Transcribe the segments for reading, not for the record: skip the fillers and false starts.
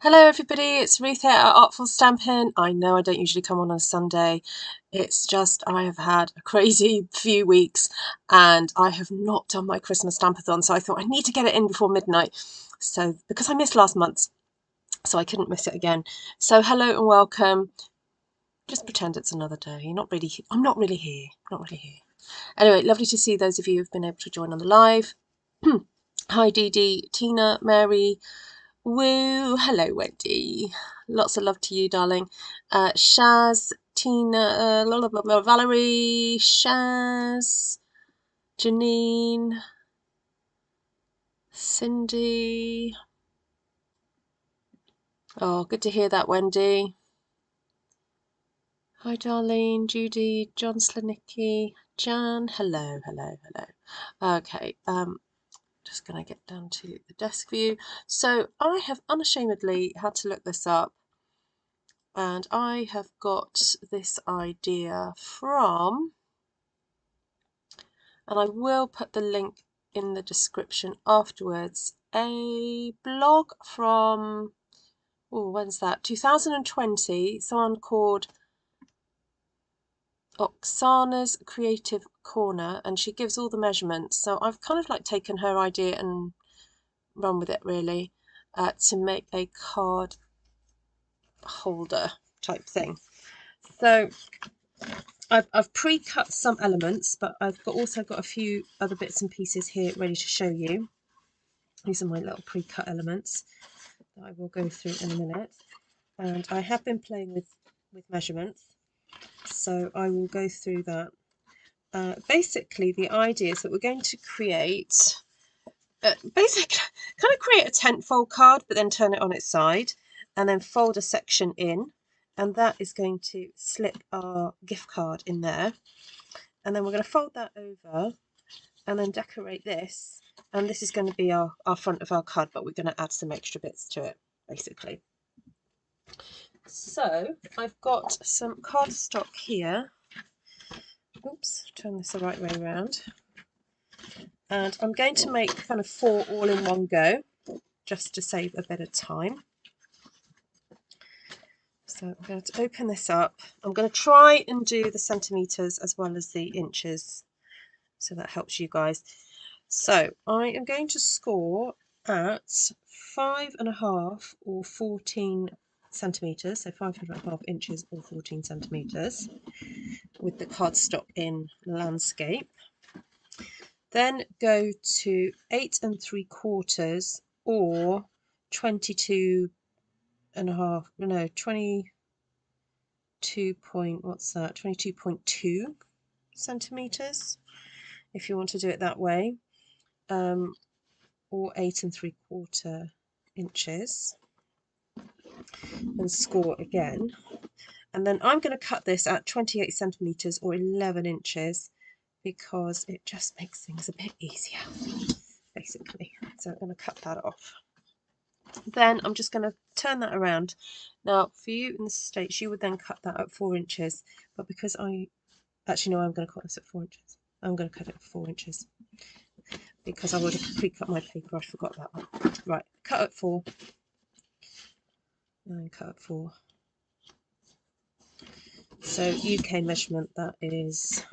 Hello everybody, it's Ruth here at Artful Stampin. I know I don't usually come on a Sunday. It's just I have had a crazy few weeks and I have not done my Christmas Stampathon, so I thought I need to get it in before midnight. So because I missed last month's, so I couldn't miss it again. So hello and welcome. Just pretend it's another day. You're not really I'm not really here. Not really here. Anyway, lovely to see those of you who've been able to join on the live. Hi Dee Dee, Tina, Mary, Woo, hello Wendy. Lots of love to you, darling. Shaz, Tina, blah, blah, blah, blah, Valerie, Shaz, Janine, Cindy. Oh, good to hear that, Wendy. Hi, Darlene, Judy, John Slanicki, Jan. Hello, hello, hello. Okay, just going to get down to the desk view. So I have unashamedly had to look this up. And I have got this idea from, and I will put the link in the description afterwards, a blog from, oh, when's that? 2020, someone called Oksana's Creative Corner, and she gives all the measurements. So I've kind of like taken her idea and run with it really, to make a card holder type thing. So I've pre-cut some elements, but I've also got a few other bits and pieces here ready to show you. These are my little pre-cut elements that I will go through in a minute. And I have been playing with measurements, so I will go through that. Basically, the idea is that we're going to create, basically, kind of create a tent fold card, but then turn it on its side, and then fold a section in, and that is going to slip our gift card in there. And then we're going to fold that over and then decorate this, and this is going to be our front of our card, but we're going to add some extra bits to it basically. So I've got some cardstock here. Oops, turn this the right way around. And I'm going to make kind of 4 all in one go, just to save a bit of time. So I'm going to open this up. I'm going to try and do the centimetres as well as the inches, so that helps you guys. So I am going to score at 5.5 or 14 centimetres, so 5.5 inches or 14 centimetres, with the cardstock in landscape. Then go to 8 3/4 or 22.5, no, 22 point, what's that, 22.2 centimetres, if you want to do it that way. Or 8 3/4 inches, and score again. And then I'm going to cut this at 28 centimetres or 11 inches because it just makes things a bit easier, basically. So I'm going to cut that off. Then I'm just going to turn that around. Now, for you in the States, you would then cut that at 4 inches, but because I'm going to cut this at 4 inches. I'm going to cut it at 4 inches. Because I would have pre-cut my paper, I forgot that one. Right, cut at 4, and then cut at 4. So UK measurement, that is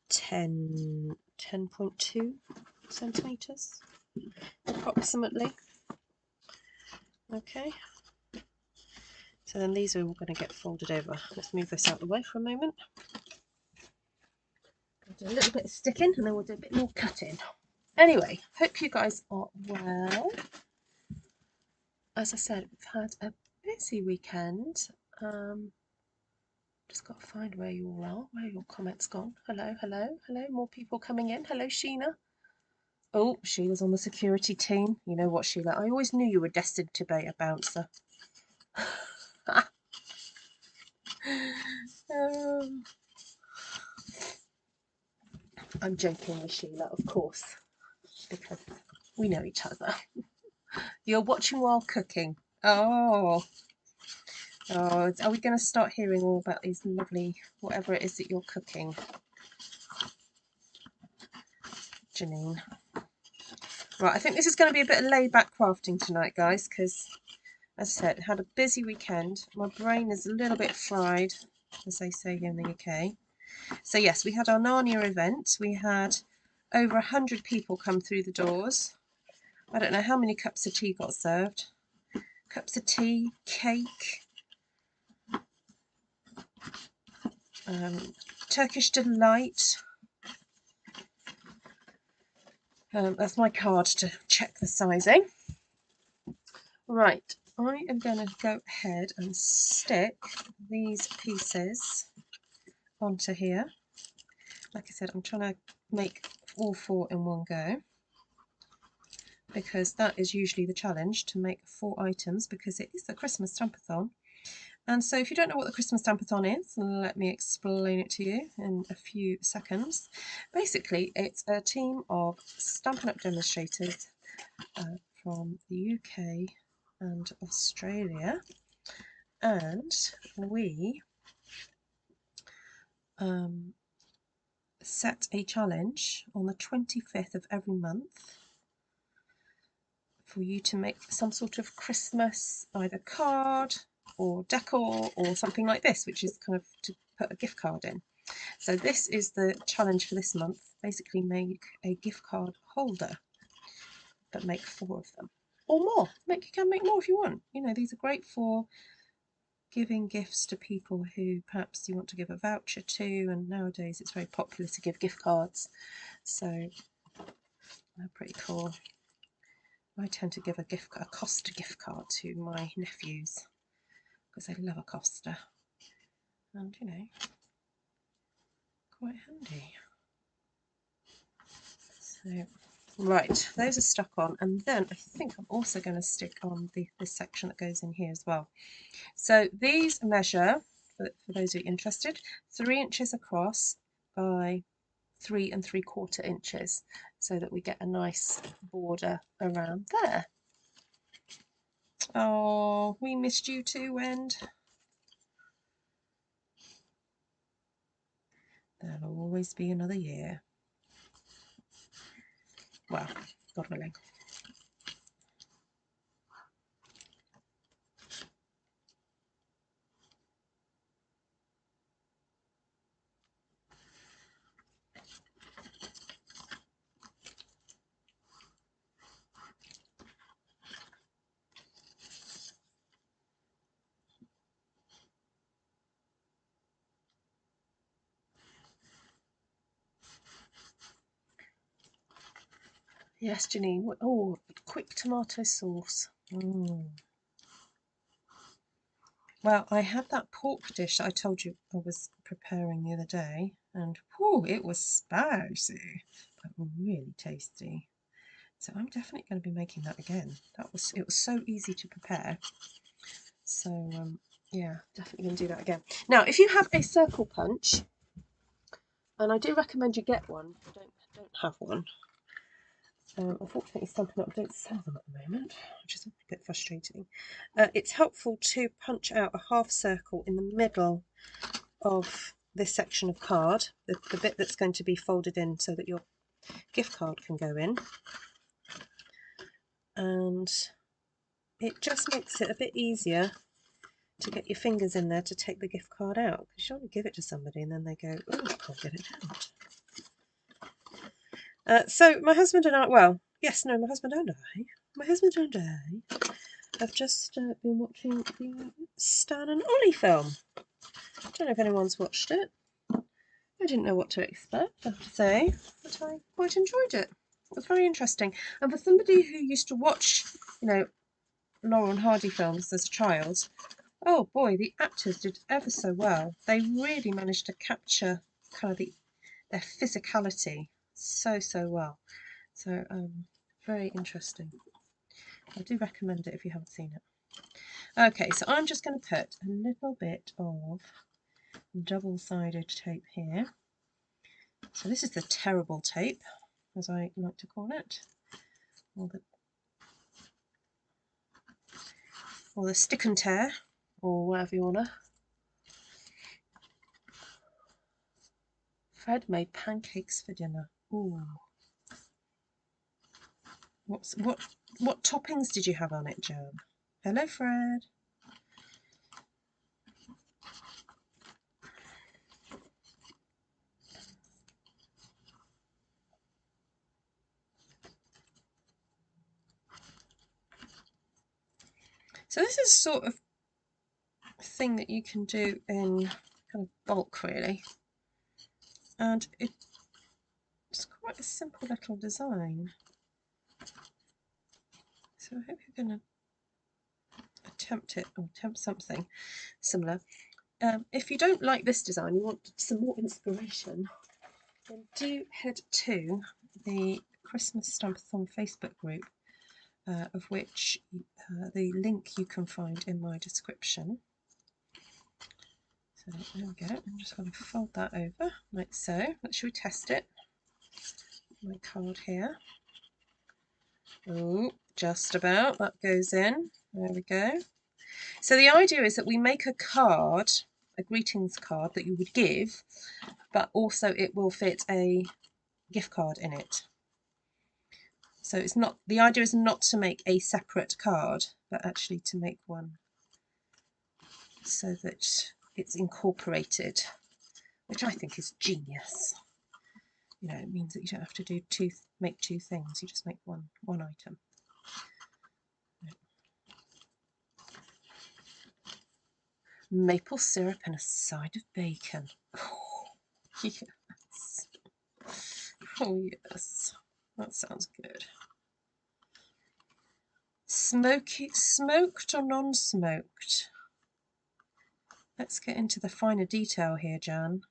10.2 centimetres, approximately. Okay. So then these are all going to get folded over. Let's move this out of the way for a moment. I'll do a little bit of sticking, and then we'll do a bit more cutting. Anyway, hope you guys are well. As I said, we've had a busy weekend. Just got to find where you all are, where your comments gone. Hello, hello, hello, more people coming in. Hello, Sheena. Oh, Sheila's on the security team. You know what, Sheila? I always knew you were destined to be a bouncer. I'm joking with Sheila, of course, because we know each other. You're watching while cooking. Oh, are we going to start hearing all about these lovely, whatever it is that you're cooking, Janine? Right, I think this is going to be a bit of laid back crafting tonight, guys, because as I said, had a busy weekend. My brain is a little bit fried, as they say here in the UK. So yes, we had our Narnia event. We had over 100 people come through the doors. I don't know how many cups of tea got served. Cups of tea, cake, Turkish delight. That's my card to check the sizing. Right, I am going to go ahead and stick these pieces onto here. Like I said, I'm trying to make all 4 in one go, because that is usually the challenge, to make 4 items, because it is the Christmas Stampathon. And so if you don't know what the Christmas Stampathon is, let me explain it to you in a few seconds. Basically, it's a team of Stampin' Up! Demonstrators from the UK and Australia, and we set a challenge on the 25th of every month for you to make some sort of Christmas either card or decor or something like this, which is kind of to put a gift card in. So this is the challenge for this month. Basically make a gift card holder, but make 4 of them or more. You can make more if you want. You know, these are great for giving gifts to people who perhaps you want to give a voucher to, and nowadays it's very popular to give gift cards, so they're pretty cool. I tend to give a Costa gift card to my nephews because they love a Costa, and you know, quite handy. So right, those are stuck on, and then I think I'm also going to stick on this section that goes in here as well. So these measure, for those who are interested, 3 inches across by 3 3/4 inches, so that we get a nice border around there. Oh, we missed you too, Wend. There'll always be another year. Well, God willing. Yes, Janine. Oh, quick tomato sauce. Well, I had that pork dish that I told you I was preparing the other day, and whew, it was spicy, but really tasty. So I'm definitely going to be making that again. It was so easy to prepare. So yeah, definitely going to do that again. Now, if you have a circle punch, and I do recommend you get one, if you don't have one. Unfortunately, Stampin' Up! Don't sell them at the moment, which is a bit frustrating. It's helpful to punch out a half circle in the middle of this section of card, the bit that's going to be folded in so that your gift card can go in. And it just makes it a bit easier to get your fingers in there to take the gift card out, because you don't want to give it to somebody and then they go, oh, I can't get it out. So my husband and I, my husband and I have just been watching the Stan and Ollie film. I don't know if anyone's watched it. I didn't know what to expect, I have to say, but I quite enjoyed it. It was very interesting. And for somebody who used to watch, you know, Laurel and Hardy films as a child, oh boy, the actors did ever so well. They really managed to capture kind of their physicality so well. So very interesting. I do recommend it if you haven't seen it. Okay, so I'm just going to put a little bit of double-sided tape here. So this is the terrible tape, as I like to call it, or the stick and tear, or whatever you want to. Fred made pancakes for dinner. Ooh. What toppings did you have on it, Jan? Hello, Fred. So this is sort of thing that you can do in kind of bulk, really, and it's quite a simple little design. So I hope you're going to attempt it, or attempt something similar. If you don't like this design, you want some more inspiration, then do head to the Christmas Stampathon Facebook group, of which the link you can find in my description. So there we go. I'm just going to fold that over like so. Should we test it? My card here. Oh, just about. That goes in. There we go. So the idea is that we make a card, a greetings card that you would give, but also it will fit a gift card in it. So it's not, the idea is not to make a separate card, but actually to make one so that it's incorporated, which I think is genius. You know, it means that you don't have to make two things, you just make one item. Maple syrup and a side of bacon. Oh, yes. Oh, yes. That sounds good. Smoked or non-smoked? Let's get into the finer detail here, Jan.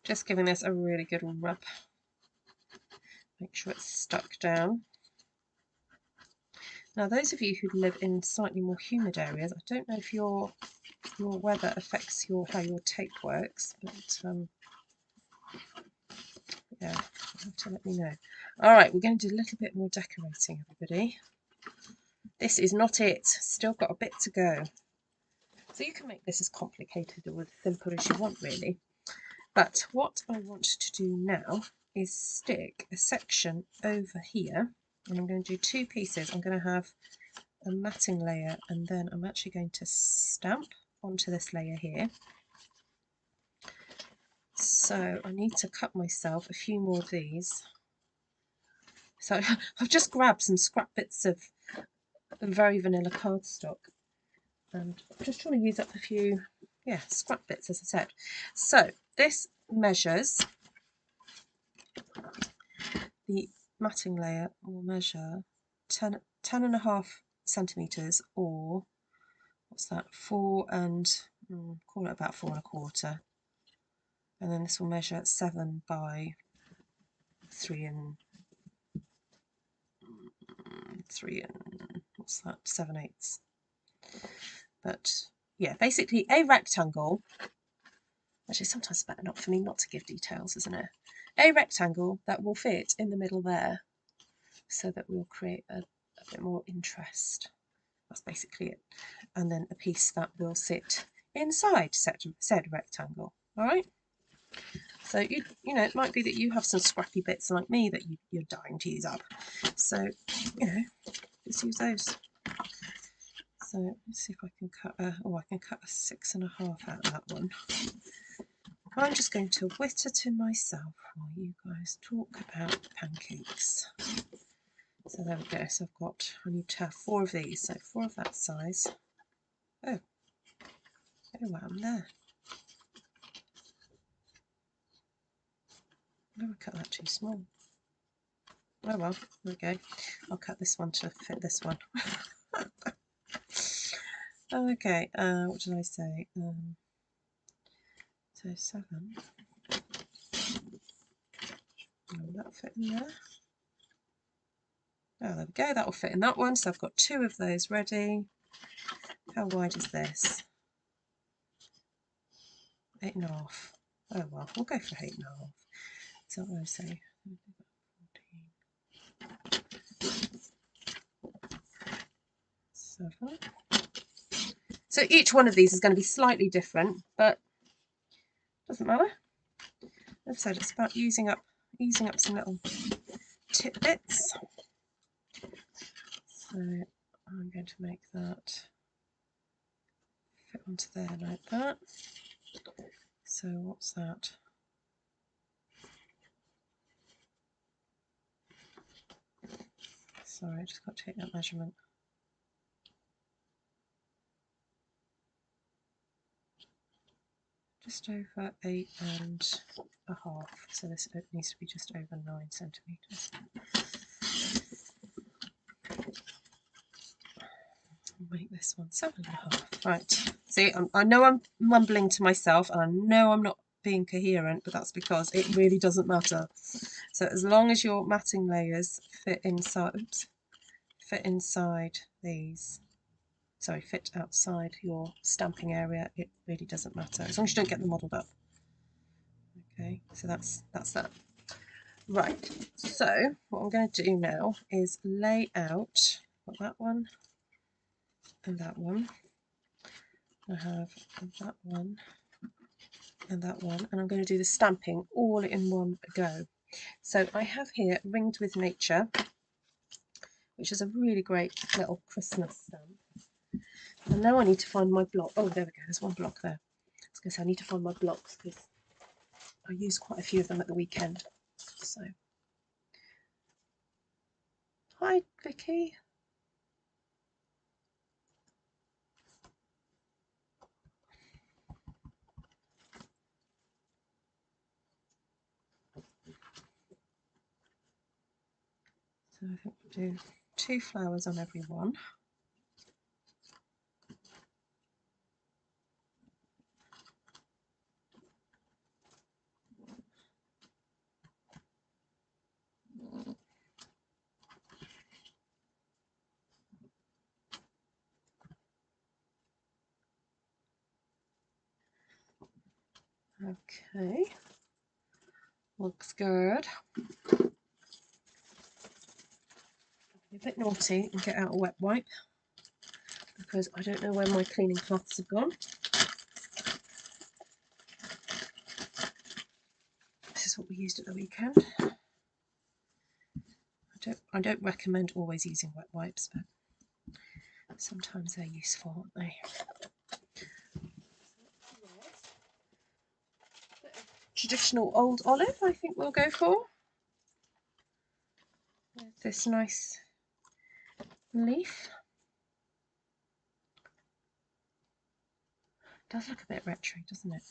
Just giving this a really good rub. Make sure it's stuck down. Now, those of you who live in slightly more humid areas, I don't know if your weather affects how your tape works, but yeah, you'll have to let me know. All right, we're going to do a little bit more decorating, everybody. This is not it. Still got a bit to go. So you can make this as complicated or as simple as you want, really. But what I want to do now is stick a section over here, and I'm going to do two pieces. I'm going to have a matting layer, and then I'm actually going to stamp onto this layer here. So I need to cut myself a few more of these. So I've just grabbed some scrap bits of very vanilla cardstock, and I'm just trying to use up a few, yeah, scrap bits, as I said. So this measures, the matting layer will measure 10.5 centimetres, or what's that, call it about 4.25. And then this will measure 7 by 3 and what's that, 7/8. But yeah, basically a rectangle. Actually, sometimes it's better not for me not to give details, isn't it? A rectangle that will fit in the middle there, so that we'll create a bit more interest. That's basically it. And then a piece that will sit inside said rectangle. All right. So you know, it might be that you have some scrappy bits like me that you're dying to use up. So you know, let's use those. So let's see if I can cut a, I can cut a 6.5 out of that one. I'm just going to whitter to myself while you guys talk about pancakes. So there we go. So I need to have 4 of these. So 4 of that size. Oh wow, I'm there. Oh, I cut that too small. Oh well, there we go. I'll cut this one to fit this one. Okay, what did I say? So 7. Will that fit in there? Oh, there we go, that will fit in that one. So I've got 2 of those ready. How wide is this? 8.5. Oh well, we'll go for 8.5. So what do I say? 7. So each one of these is going to be slightly different, but doesn't matter. As I said, it's about using up some little tidbits. So I'm going to make that fit onto there like that. So what's that? Sorry, I just got to take that measurement. Just over 8.5. So this needs to be just over 9 centimetres. Make this one 7.5. Right. See, I know I'm mumbling to myself, and I know I'm not being coherent, but that's because it really doesn't matter. So as long as your matting layers fit inside, these, sorry, fit outside your stamping area, it really doesn't matter. As long as you don't get them modelled up. Okay, so that's that. Right. So what I'm going to do now is lay out that one and that one. I have that one and that one, and I'm going to do the stamping all in one go. So I have here Ringed with Nature, which is a really great little Christmas stamp. And now I need to find my block. Oh, there we go, there's one block there. I was going to say I need to find my blocks because I used quite a few of them at the weekend. So, hi Vicky. So I think we'll do 2 flowers on every one. Okay, looks good. Be a bit naughty and get out a wet wipe because I don't know where my cleaning cloths have gone. This is what we used at the weekend. I don't recommend always using wet wipes, but sometimes they're useful, aren't they? Traditional old olive, I think we'll go for. With this nice leaf. It does look a bit retro, doesn't it?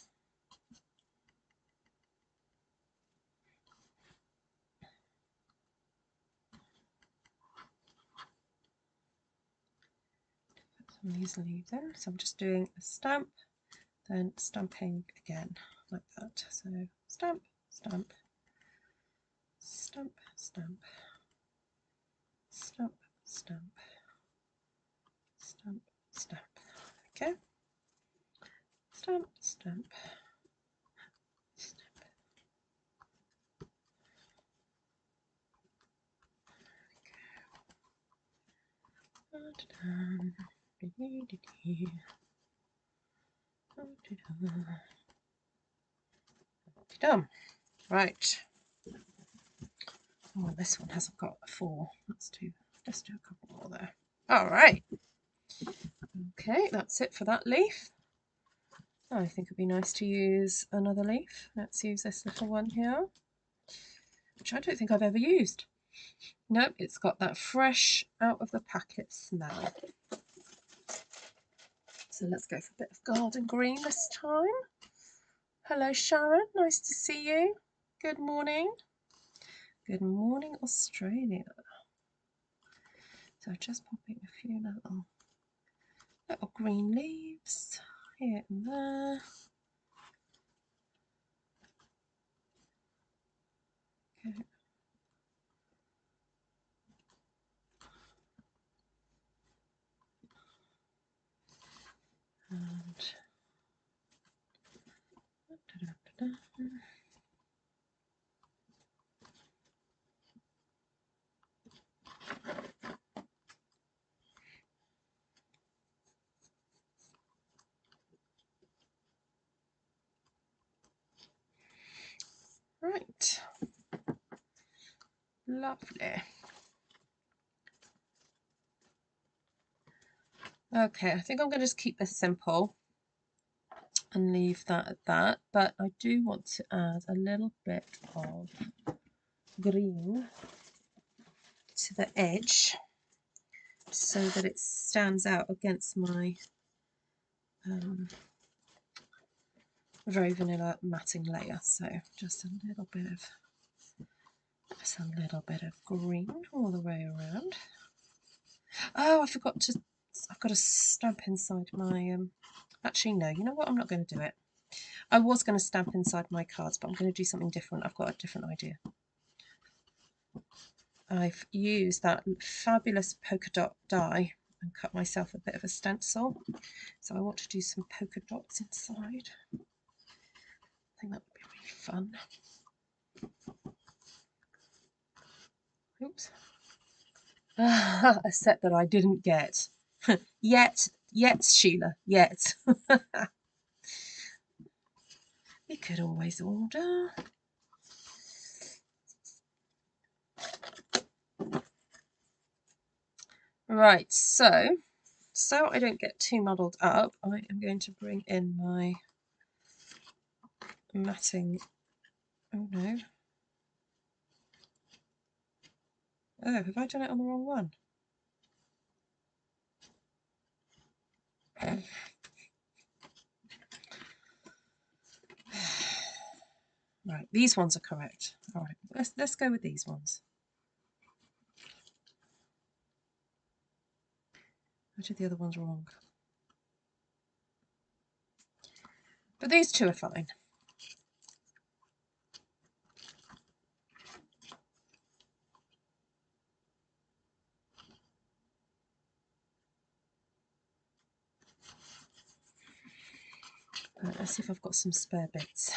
Put some of these leaves in. So I'm just doing a stamp, then stamping again, like that. So stamp, stamp, stamp, stamp, stamp, stamp, stamp, stamp. Okay. Stamp, stamp, stamp. Done. Right. Oh, this one hasn't got a 4. Let's just do a couple more there. All right. Okay, that's it for that leaf. I think it'd be nice to use another leaf. Let's use this little one here, which I don't think I've ever used. Nope, it's got that fresh out of the packet smell. So let's go for a bit of garden green this time. Hello Sharon, nice to see you. Good morning. Good morning Australia. So just popping a few little green leaves here and there. Okay. And Right, lovely. Okay, I think I'm going to just keep this simple and leave that at that, but I do want to add a little bit of green to the edge so that it stands out against my very vanilla matting layer. So just a little bit of green all the way around. Oh, I forgot to, I've got a stamp inside my actually no, you know what, I'm not going to do it. I was going to stamp inside my cards, but I'm going to do something different. I've got a different idea. I've used that fabulous polka dot die and cut myself a bit of a stencil. So I want to do some polka dots inside. I think that would be really fun. Oops. A set that I didn't get. Yet, Sheila, yet. You could always order. Right, so I don't get too muddled up, I am going to bring in my matting. Oh no. Oh, have I done it on the wrong one? Right, these ones are correct. All right, let's go with these ones. I did the other ones wrong. But these two are fine. Let's see if I've got some spare bits.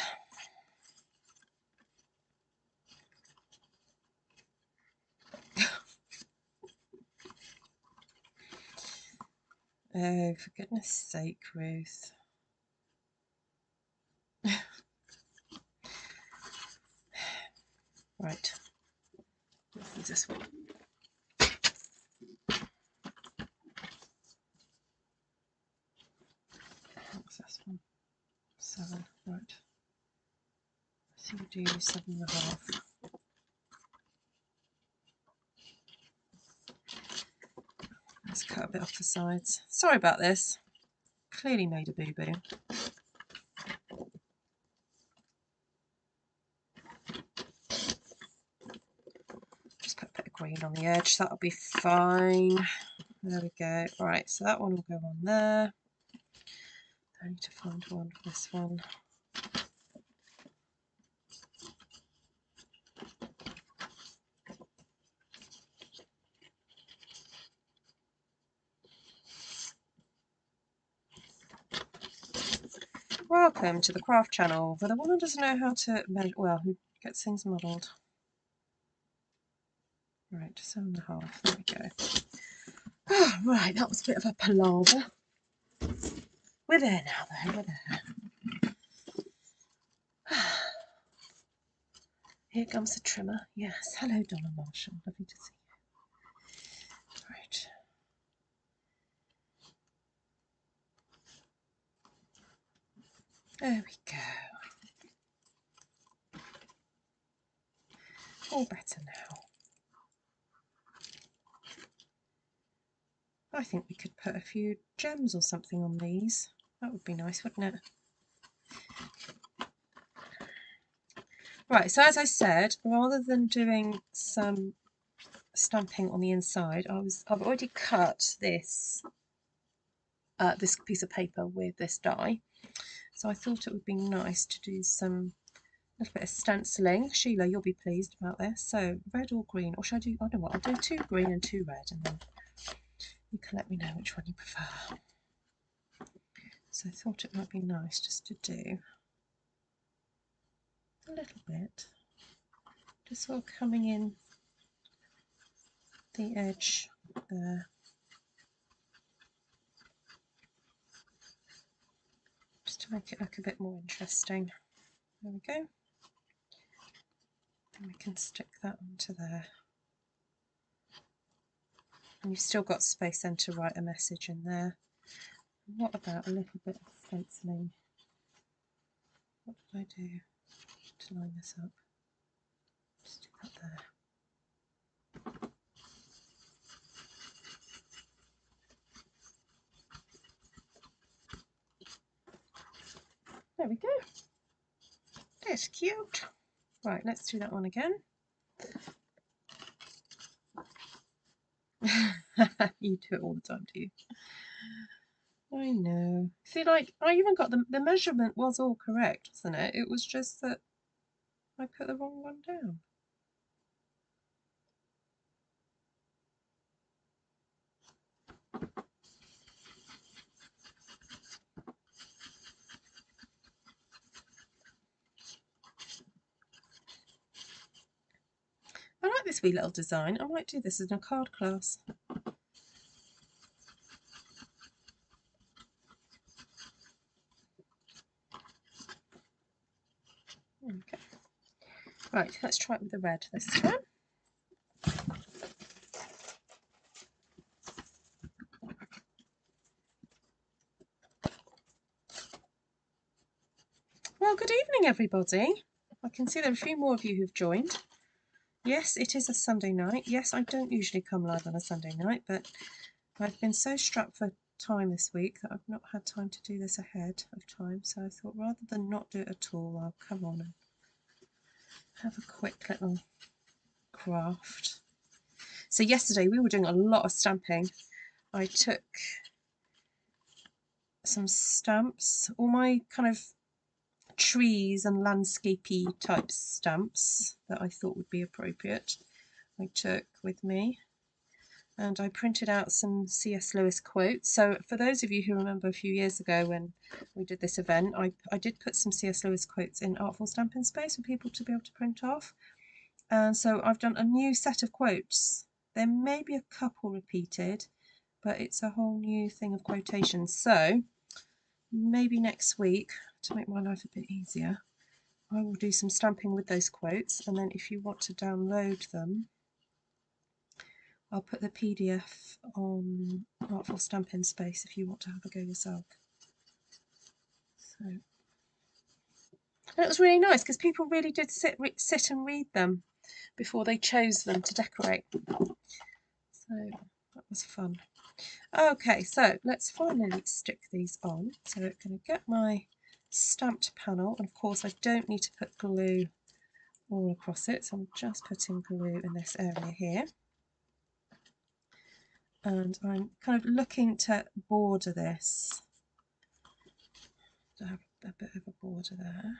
Oh, for goodness sake, Ruth. Right, let's use this one. What's this one? 7, right. So we do 7.5. Let's cut a bit off the sides. Sorry about this. Clearly made a boo-boo. Just put a bit of green on the edge, that'll be fine. There we go. Right, so that one will go on there. I need to find one for this one. Welcome to the craft channel for the one who doesn't know how to measure, well, who gets things muddled. Right, 7.5, there we go. Oh, right, that was a bit of a palaver. We're there now though, we're there. Here comes the trimmer. Yes, hello Donna Marshall, lovely to see you. Right. There we go. All better now. I think we could put a few gems or something on these. That would be nice, wouldn't it? Right, so as I said, rather than doing some stamping on the inside, I've already cut this this piece of paper with this die. So I thought it would be nice to do some little bit of stenciling. Sheila, you'll be pleased about this. So red or green, or should I do, I don't know what, I'll do 2 green and 2 red, and then you can let me know which one you prefer. So I thought it might be nice just to do a little bit, just sort of coming in the edge there. Just to make it look a bit more interesting. There we go. And we can stick that onto there. And you've still got space then to write a message in there. What about a little bit of stenciling? What did I do to line this up? Just do that there. There we go. That's cute. Right, let's do that one again. You do it all the time, do you? I know. See, like, I even got the measurement was all correct, wasn't it? It was just that I put the wrong one down. I like this wee little design. I might do this in a card class. Okay. Right, let's try it with the red this time. Well, good evening, everybody. I can see there are a few more of you who've joined. Yes, it is a Sunday night. Yes, I don't usually come live on a Sunday night, but I've been so strapped for time this week that I've not had time to do this ahead of time. So I thought rather than not do it at all, I'll come on and have a quick little craft. So yesterday we were doing a lot of stamping. I took some stamps, all my kind of trees and landscapey type stamps that I thought would be appropriate. I took with me, and I printed out some C.S. Lewis quotes. So for those of you who remember a few years ago when we did this event, I did put some C.S. Lewis quotes in Artful Stampin space for people to be able to print off. And so I've done a new set of quotes. There may be a couple repeated, but it's a whole new thing of quotations. So maybe next week, to make my life a bit easier, I will do some stamping with those quotes, and then if you want to download them, I'll put the PDF on Artful Stampin space if you want to have a go yourself. So, and it was really nice because people really did sit and read them before they chose them to decorate. So that was fun. Okay, so let's finally stick these on. So I'm going to get my stamped panel, and of course I don't need to put glue all across it, so I'm just putting glue in this area here. And I'm kind of looking to border this, to have a bit of a border there.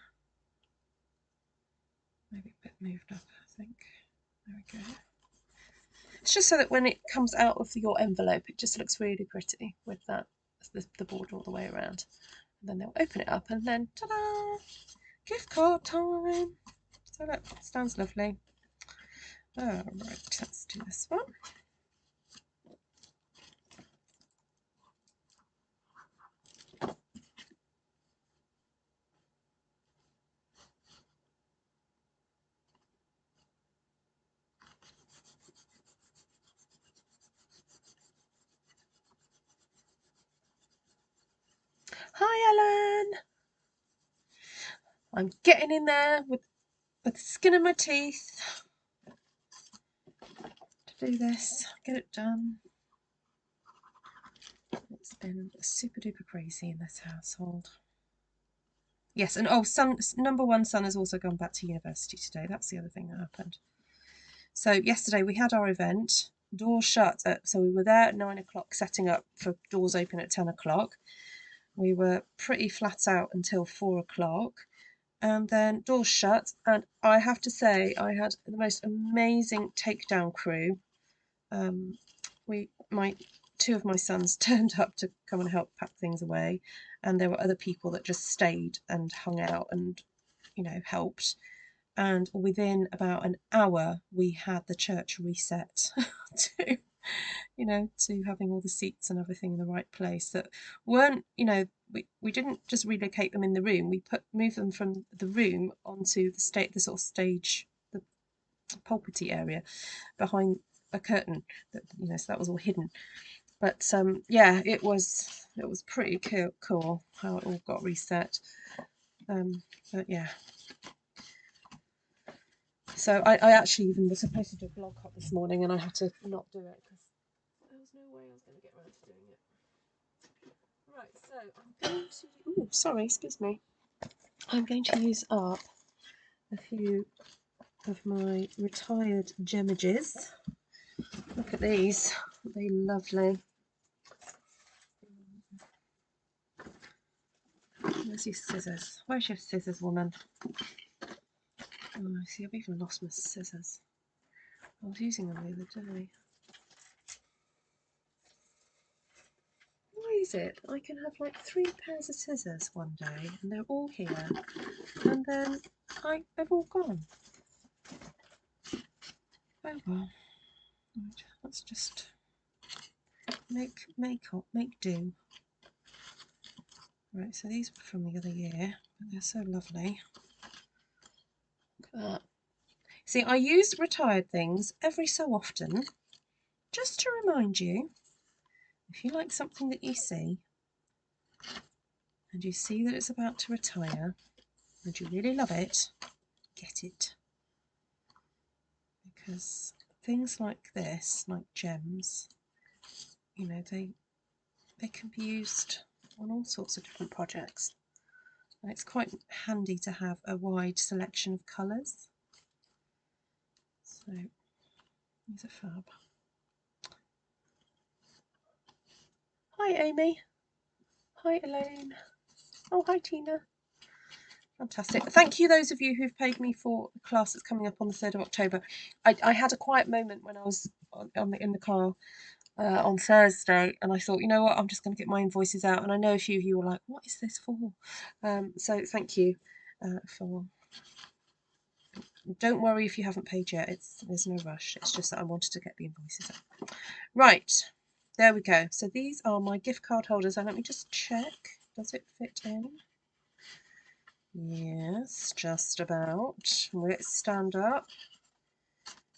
Maybe a bit moved up, I think. There we go. It's just so that when it comes out of your envelope, it just looks really pretty with that, the border all the way around. And then they'll open it up, and then ta-da! Gift card time! So that sounds lovely. Alright, let's do this one. Hi, Ellen! I'm getting in there with the skin of my teeth to do this, get it done. It's been super duper crazy in this household. Yes, and oh, number one son has also gone back to university today. That's the other thing that happened. So yesterday we had our event, doors shut so we were there at 9 o'clock setting up for doors open at 10 o'clock. We were pretty flat out until 4 o'clock. And then doors shut, and I have to say I had the most amazing takedown crew. Two of my sons turned up to come and help pack things away, and there were other people that just stayed and hung out and, you know, helped. And within about an hour we had the church reset to, you know, to having all the seats and everything in the right place that weren't, you know, we didn't just relocate them in the room, we moved them from the room onto the sort of stage, pulpity area behind a curtain that, you know, so that was all hidden. But yeah, it was pretty cool how it all got reset. But yeah, so I actually even was supposed to do a blog hop this morning, and I had to not do it because there was no way I was going to get around to doing it. Right, so I'm going to, oh, sorry, excuse me. I'm going to use up a few of my retired gemages. Look at these, they're lovely. Where's your scissors? Where's your scissors, woman? Oh, see, I've even lost my scissors. I was using them the other day. Why is it I can have like 3 pairs of scissors one day and they're all here, and then they've all gone? Oh well. Right, let's just make do. Right, so these were from the other year, but they're so lovely. Look at that. See, I use retired things every so often, just to remind you, if you like something that you see, and you see that it's about to retire, and you really love it, get it. Because things like this, like gems, you know, they can be used on all sorts of different projects. And it's quite handy to have a wide selection of colours. So these are fab. Hi Amy. Hi Elaine. Oh, hi Tina. Fantastic. Thank you those of you who've paid me for the class that's coming up on the 3rd of October. I had a quiet moment when I was in the car on Thursday, and I thought, you know what, I'm just going to get my invoices out, and I know a few of you were like, what is this for? So thank you for... Don't worry if you haven't paid yet, there's no rush, it's just that I wanted to get the invoices out. Right, there we go. So these are my gift card holders, and let me just check, does it fit in? Yes, just about. Will it stand up?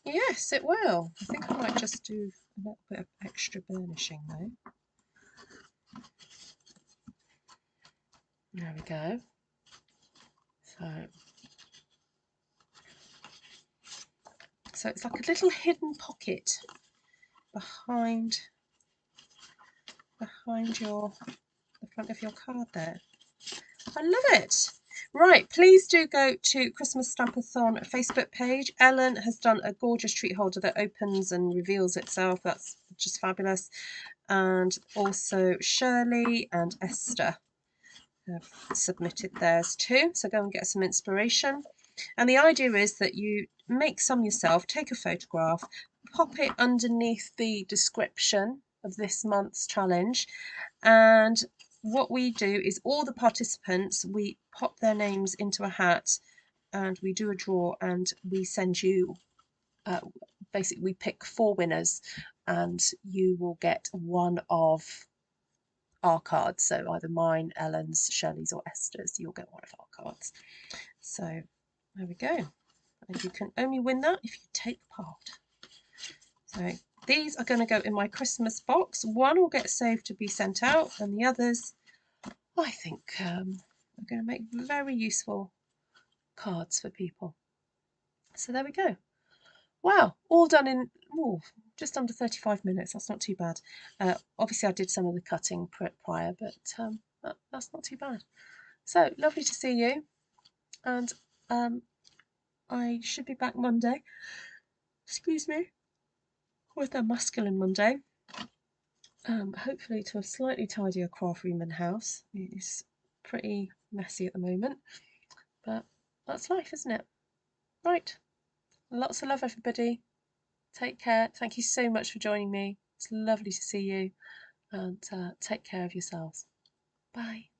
Yes, it will. I think I might just do a little bit of extra burnishing though. There we go. So it's like a little hidden pocket behind the front of your card there. I love it. Right, please do go to Christmas Stampathon Facebook page. Ellen has done a gorgeous treat holder that opens and reveals itself. That's just fabulous. And also Shirley and Esther have submitted theirs too. So go and get some inspiration. And the idea is that you make some yourself, take a photograph, pop it underneath the description of this month's challenge, and what we do is all the participants, we pop their names into a hat and we do a draw, and we send you basically we pick 4 winners, and you will get one of our cards. So either mine, Ellen's, Shirley's or Esther's. You'll get one of our cards. So there we go. And you can only win that if you take part. So these are going to go in my Christmas box. One will get saved to be sent out, and the others, I think, are going to make very useful cards for people. So there we go. Wow, all done in just under 35 minutes. That's not too bad. Obviously, I did some of the cutting prior, but that's not too bad. So lovely to see you, and I should be back Monday. Excuse me. With a masculine Monday. Hopefully to a slightly tidier craft room and house. It is pretty messy at the moment, but that's life, isn't it? Right. Lots of love, everybody. Take care. Thank you so much for joining me. It's lovely to see you, and take care of yourselves. Bye.